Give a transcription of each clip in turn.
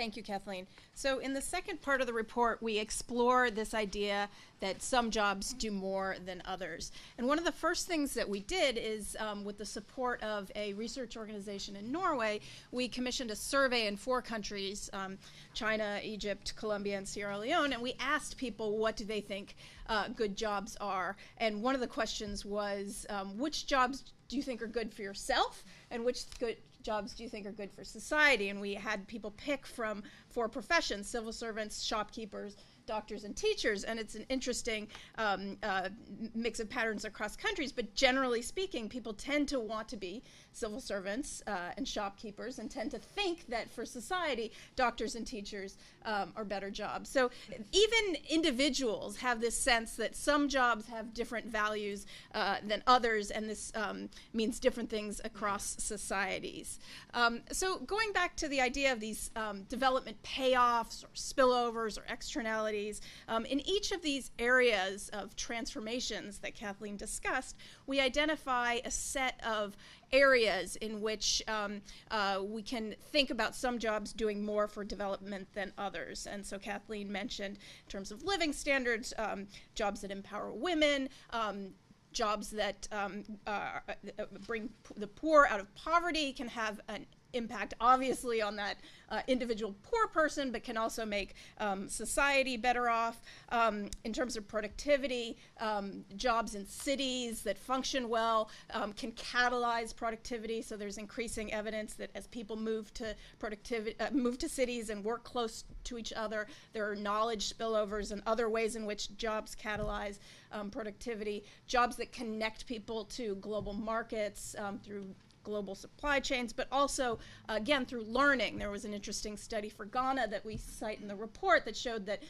Thank you, Kathleen. So in the second part of the report, we explore this idea that some jobs do more than others. And one of the first things that we did is, with the support of a research organization in Norway, we commissioned a survey in 4 countries, China, Egypt, Colombia, and Sierra Leone, and we asked people what do they think good jobs are. And one of the questions was, which jobs do you think are good for yourself, and which jobs do you think are good for society? And we had people pick from 4 professions: civil servants, shopkeepers, doctors, and teachers. And it's an interesting mix of patterns across countries, but generally speaking, people tend to want to be civil servants and shopkeepers, and tend to think that for society, doctors and teachers are better jobs. So even individuals have this sense that some jobs have different values than others, and this means different things across societies. So going back to the idea of these development payoffs or spillovers or externalities, in each of these areas of transformations that Kathleen discussed, we identify a set of areas in which we can think about some jobs doing more for development than others. And so Kathleen mentioned, in terms of living standards, jobs that empower women, jobs that bring the poor out of poverty, can have an impact obviously on that individual poor person, but can also make society better off. In terms of productivity, jobs in cities that function well can catalyze productivity. So there's increasing evidence that as people move to move to cities and work close to each other, there are knowledge spillovers and other ways in which jobs catalyze productivity. Jobs that connect people to global markets through global supply chains, but also, again, through learning. There was an interesting study for Ghana that we cite in the report that showed that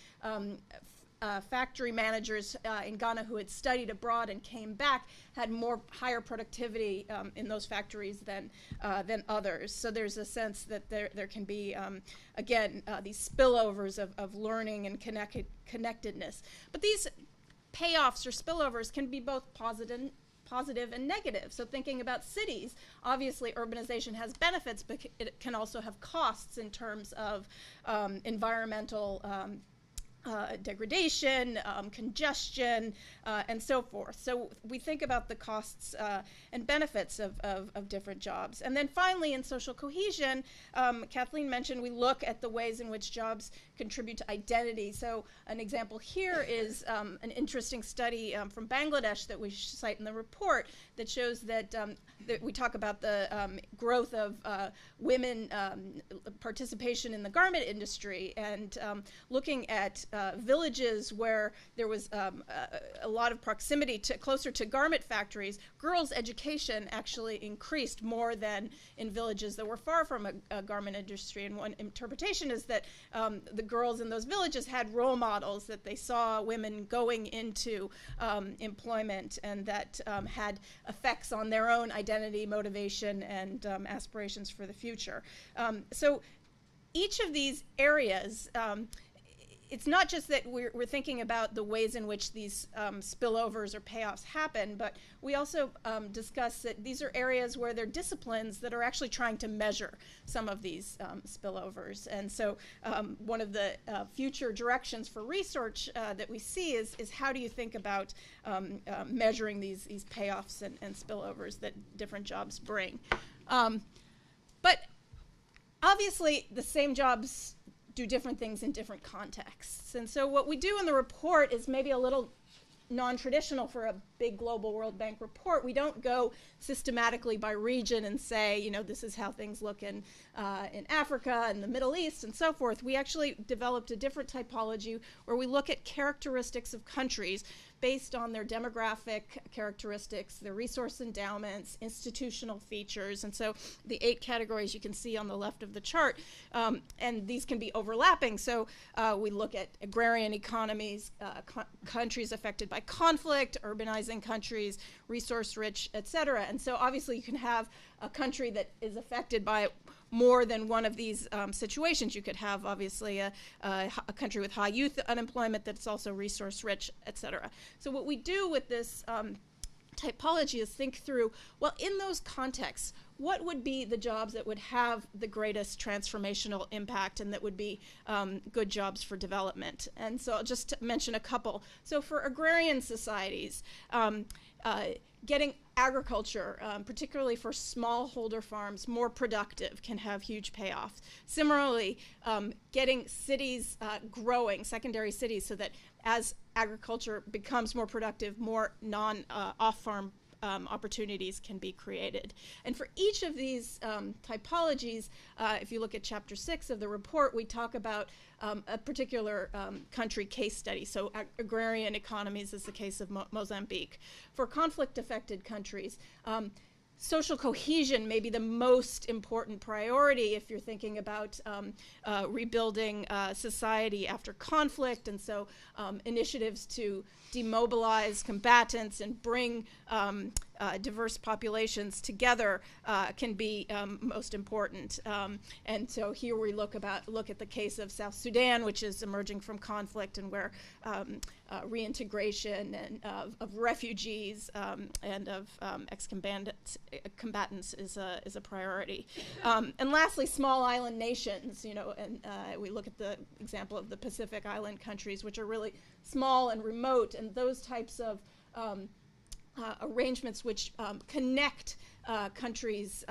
factory managers in Ghana who had studied abroad and came back had higher productivity in those factories than others. So there's a sense that there can be, again, these spillovers of learning and connectedness. But these payoffs or spillovers can be both positive and negative. So thinking about cities, obviously urbanization has benefits, but it can also have costs in terms of environmental degradation, congestion, and so forth. So we think about the costs and benefits of different jobs. And then finally, in social cohesion, Kathleen mentioned we look at the ways in which jobs contribute to identity. So an example here is an interesting study from Bangladesh that we cite in the report that shows that we talk about the growth of women participation in the garment industry, and looking at villages where there was a lot of proximity closer to garment factories, girls' education actually increased more than in villages that were far from a garment industry. And one interpretation is that the girls in those villages had role models, that they saw women going into employment, and that had effects on their own identity, motivation, and aspirations for the future. So each of these areas, it's not just that we're thinking about the ways in which these spillovers or payoffs happen, but we also discuss that these are areas where there are disciplines that are actually trying to measure some of these spillovers. And so one of the future directions for research that we see is how do you think about measuring these payoffs and spillovers that different jobs bring. But obviously the same jobs do different things in different contexts. And so what we do in the report is maybe a little non-traditional for a big global World Bank report. We don't go systematically by region and say, you know, this is how things look in Africa and the Middle East and so forth. We actually developed a different typology where we look at characteristics of countries based on their demographic characteristics, their resource endowments, institutional features. And so the 8 categories you can see on the left of the chart, and these can be overlapping. So we look at agrarian economies, countries affected by conflict, urbanizing countries, resource-rich, et cetera. And so obviously you can have a country that is affected by more than one of these situations. You could have, obviously, a country with high youth unemployment that's also resource-rich, et cetera. So what we do with this typology is think through, well, in those contexts, what would be the jobs that would have the greatest transformational impact and that would be good jobs for development. And so I'll just mention a couple. So for agrarian societies, getting agriculture, particularly for smallholder farms, more productive can have huge payoffs. Similarly, getting cities growing, secondary cities, so that as agriculture becomes more productive, more off-farm opportunities can be created. And for each of these typologies, if you look at Chapter 6 of the report, we talk about a particular country case study. So agrarian economies is the case of Mozambique. For conflict-affected countries, social cohesion may be the most important priority if you're thinking about rebuilding society after conflict, and so initiatives to demobilize combatants and bring diverse populations together can be most important. And so here we look at the case of South Sudan, which is emerging from conflict, and where reintegration and of refugees and of ex-combatants is a priority. And lastly, small island nations, and we look at the example of the Pacific Island countries, which are really small and remote, and those types of arrangements which connect countries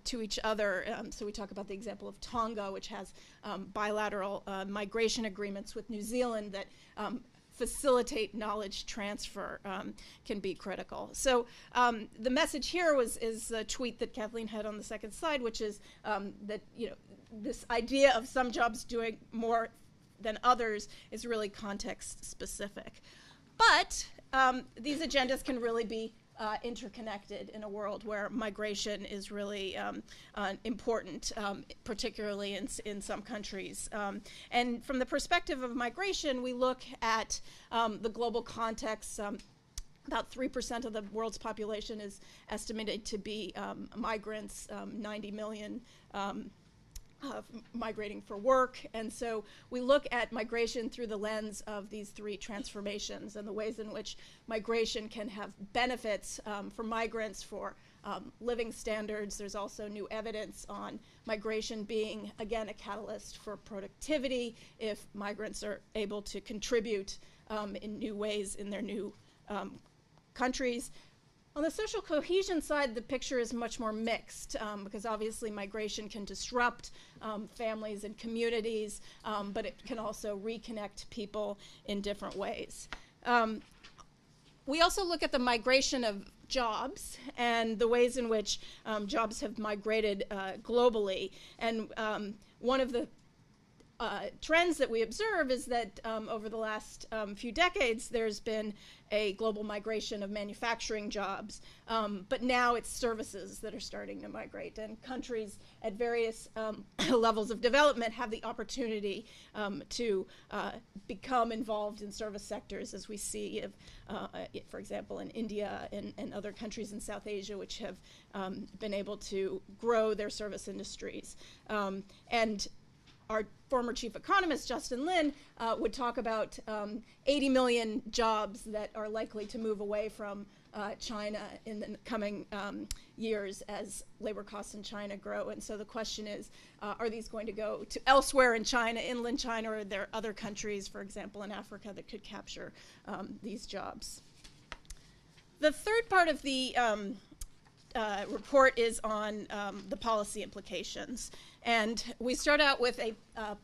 to each other. So we talk about the example of Tonga, which has bilateral migration agreements with New Zealand that facilitate knowledge transfer, can be critical. So the message here is a tweet that Kathleen had on the second slide, which is that this idea of some jobs doing more than others is really context specific. But these agendas can really be interconnected in a world where migration is really important, particularly in some countries. And from the perspective of migration, we look at the global context. About 3% of the world's population is estimated to be migrants, 90 million migrating for work. And so we look at migration through the lens of these three transformations and the ways in which migration can have benefits for migrants, for living standards. There's also new evidence on migration being, again, a catalyst for productivity if migrants are able to contribute in new ways in their new countries. On the social cohesion side, the picture is much more mixed because obviously migration can disrupt families and communities, but it can also reconnect people in different ways. We also look at the migration of jobs and the ways in which jobs have migrated globally. And one of the trends that we observe is that over the last few decades, there's been a global migration of manufacturing jobs, but now it's services that are starting to migrate, and countries at various levels of development have the opportunity to become involved in service sectors, as we see, for example, in India and other countries in South Asia, which have been able to grow their service industries. And our former chief economist, Justin Lin, would talk about 80 million jobs that are likely to move away from China in the coming years as labor costs in China grow. And so the question is, are these going to go to elsewhere in China, inland China, or are there other countries, for example, in Africa, that could capture these jobs? The third part of the report is on the policy implications. And we start out with a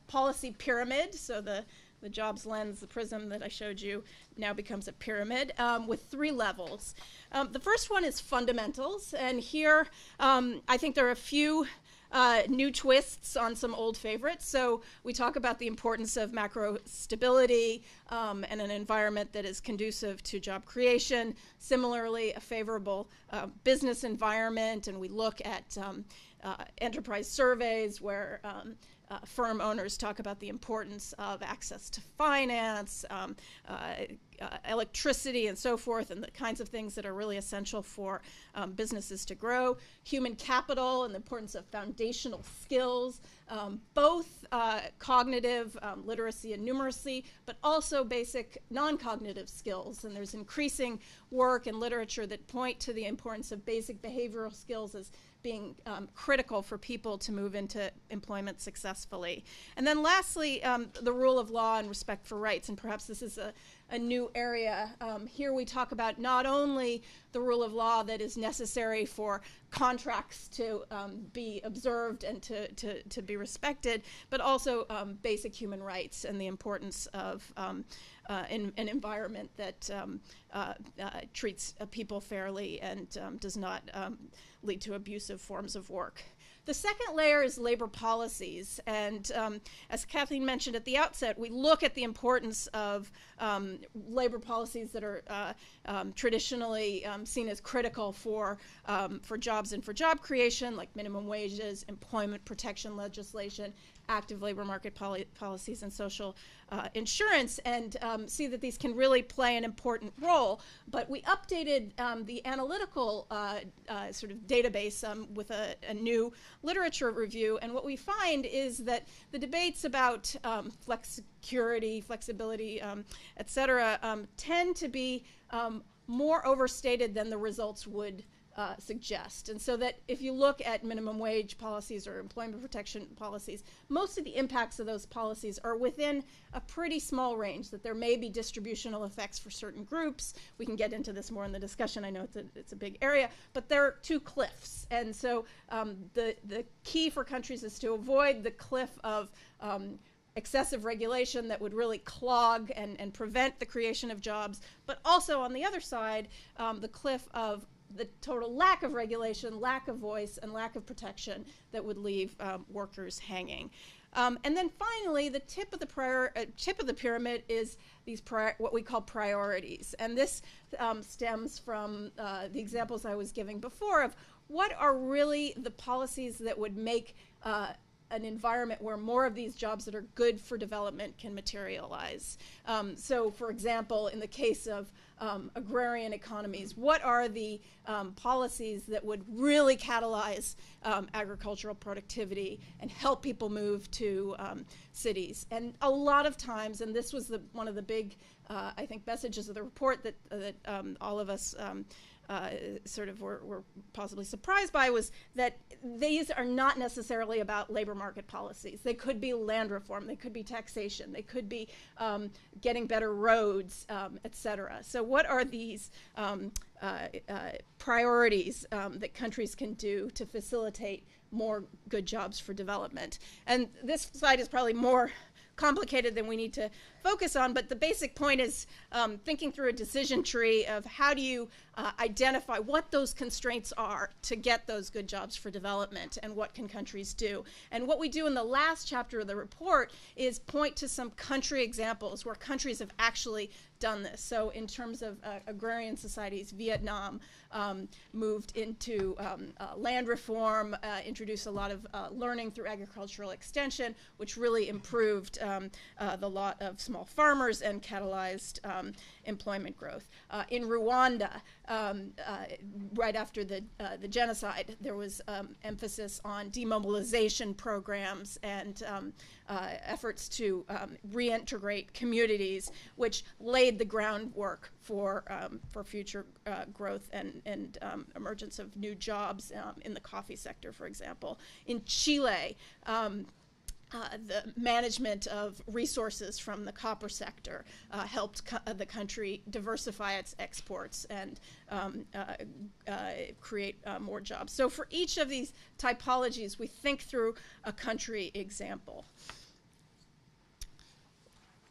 policy pyramid. So the jobs lens, the prism that I showed you, now becomes a pyramid with three levels. The first one is fundamentals. And here I think there are a few new twists on some old favorites. So we talk about the importance of macro stability and an environment that is conducive to job creation. Similarly, a favorable business environment, and we look at enterprise surveys where firm owners talk about the importance of access to finance, electricity, and so forth, and the kinds of things that are really essential for businesses to grow. Human capital and the importance of foundational skills, both cognitive literacy and numeracy, but also basic non-cognitive skills. And there's increasing work and literature that point to the importance of basic behavioral skills as being critical for people to move into employment successfully. And then lastly, the rule of law and respect for rights, and perhaps this is a new area. Here we talk about not only the rule of law that is necessary for contracts to be observed and to be respected, but also basic human rights and the importance of an environment that treats people fairly and does not lead to abusive forms of work. The second layer is labor policies, and as Kathleen mentioned at the outset, we look at the importance of labor policies that are traditionally seen as critical for jobs and for job creation, like minimum wages, employment protection legislation, active labor market policies, and social insurance, and see that these can really play an important role. But we updated the analytical sort of database with a new literature review, and what we find is that the debates about flexicurity, flexibility, et cetera, tend to be more overstated than the results would suggest. And so that if you look at minimum wage policies or employment protection policies, most of the impacts of those policies are within a pretty small range, that there may be distributional effects for certain groups. We can get into this more in the discussion. I know it's a big area, but there are two cliffs. And so the key for countries is to avoid the cliff of excessive regulation that would really clog and prevent the creation of jobs, but also on the other side, the cliff of the total lack of regulation, lack of voice, and lack of protection that would leave workers hanging. And then finally, the tip of the pyramid is these what we call priorities. And this stems from the examples I was giving before of what are really the policies that would make an environment where more of these jobs that are good for development can materialize. So, for example, in the case of agrarian economies, what are the policies that would really catalyze agricultural productivity and help people move to cities? And a lot of times, and this was one of the big, I think, messages of the report that all of us sort of were possibly surprised by, was that these are not necessarily about labor market policies. They could be land reform, they could be taxation, they could be getting better roads, et cetera. So what are these priorities that countries can do to facilitate more good jobs for development? And this slide is probably more complicated than we need to focus on, but the basic point is thinking through a decision tree of how do you identify what those constraints are to get those good jobs for development, and what can countries do. And what we do in the last chapter of the report is point to some country examples where countries have actually done this. So in terms of agrarian societies, Vietnam moved into land reform, introduced a lot of learning through agricultural extension, which really improved the lot of small farmers and catalyzed employment growth. In Rwanda, right after the genocide, there was emphasis on demobilization programs and efforts to reintegrate communities, which laid the groundwork for future growth and emergence of new jobs in the coffee sector, for example. In Chile, the management of resources from the copper sector helped the country diversify its exports and create more jobs. So for each of these typologies, we think through a country example.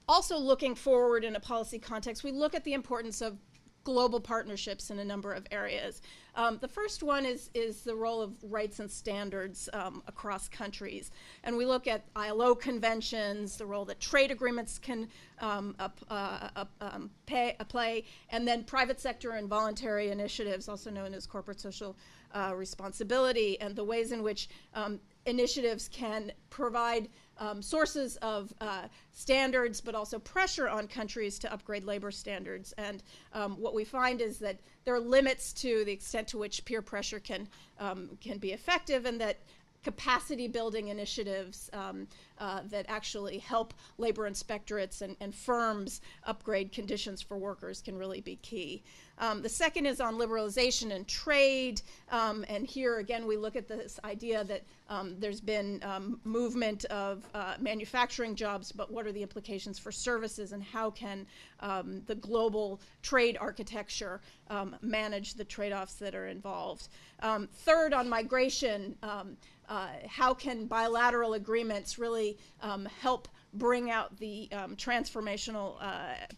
Also, looking forward in a policy context, we look at the importance of global partnerships in a number of areas. The first one is the role of rights and standards across countries. And we look at ILO conventions, the role that trade agreements can play, and then private sector and voluntary initiatives, also known as corporate social responsibility, and the ways in which initiatives can provide sources of standards, but also pressure on countries to upgrade labor standards. And what we find is that there are limits to the extent to which peer pressure can be effective, and that capacity building initiatives that actually help labor inspectorates and firms upgrade conditions for workers can really be key. The second is on liberalization and trade, and here again we look at this idea that there's been movement of manufacturing jobs, but what are the implications for services, and how can the global trade architecture manage the trade-offs that are involved. Third, on migration, how can bilateral agreements really help bring out the transformational,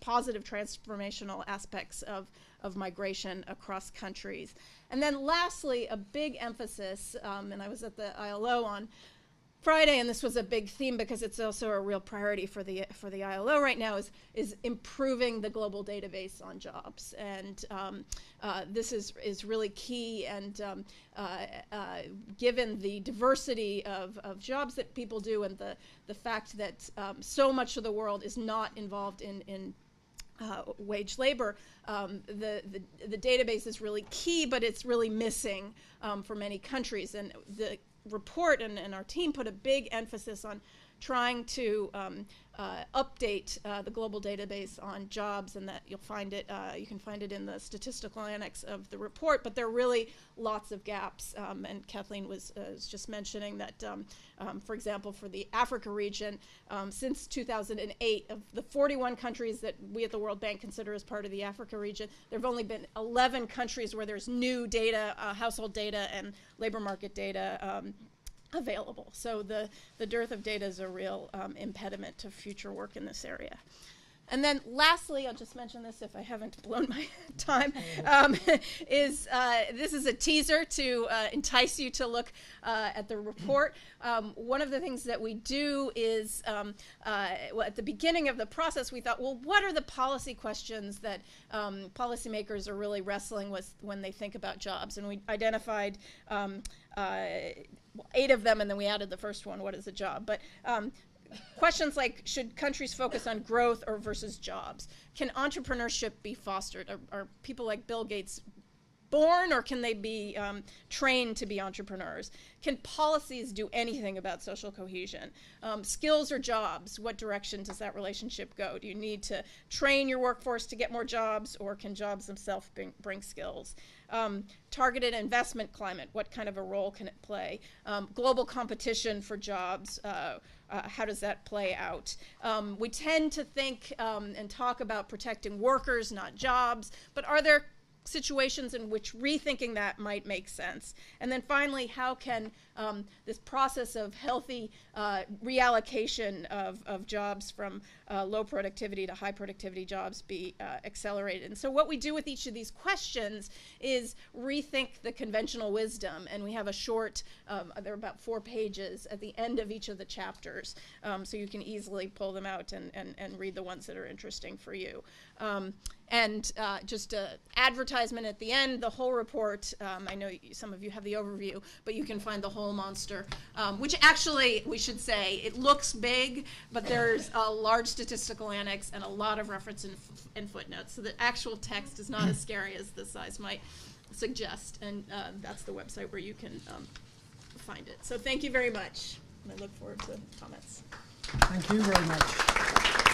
positive transformational aspects of migration across countries. And then lastly, a big emphasis, and I was at the ILO on Friday, and this was a big theme because it's also a real priority for the ILO right now, is improving the global database on jobs. And this is really key, and given the diversity of jobs that people do, and the fact that so much of the world is not involved in wage labor, the database is really key, but it's really missing for many countries. And the report and our team put a big emphasis on trying to update the global database on jobs, and that you'll find it, you can find it in the statistical annex of the report, but there are really lots of gaps, and Kathleen was just mentioning that, for example, for the Africa region, since 2008, of the 41 countries that we at the World Bank consider as part of the Africa region, there have only been 11 countries where there's new data, household data and labor market data available. So the dearth of data is a real impediment to future work in this area. And then lastly, I'll just mention this if I haven't blown my time, this is a teaser to entice you to look at the report. One of the things that we do is, well, at the beginning of the process, we thought, well, what are the policy questions that policymakers are really wrestling with when they think about jobs? And we identified 8 of them, and then we added the first one, what is a job? But questions like, should countries focus on growth or versus jobs? Can entrepreneurship be fostered? Are people like Bill Gates born, or can they be trained to be entrepreneurs? Can policies do anything about social cohesion? Skills or jobs, what direction does that relationship go? Do you need to train your workforce to get more jobs, or can jobs themselves bring skills? Targeted investment climate, what kind of a role can it play? Global competition for jobs, how does that play out? We tend to think and talk about protecting workers, not jobs, but are there situations in which rethinking that might make sense? And then finally, how can this process of healthy reallocation of jobs from low productivity to high productivity jobs be accelerated? And so what we do with each of these questions is rethink the conventional wisdom, and we have a short, there are about 4 pages at the end of each of the chapters, so you can easily pull them out and read the ones that are interesting for you. And just an advertisement at the end, the whole report, I know some of you have the overview, but you can find the whole monster, which actually, we should say, it looks big, but there's a large statistical annex and a lot of reference and footnotes, so the actual text is not as scary as the size might suggest, and that's the website where you can find it. So thank you very much, and I look forward to comments. Thank you very much.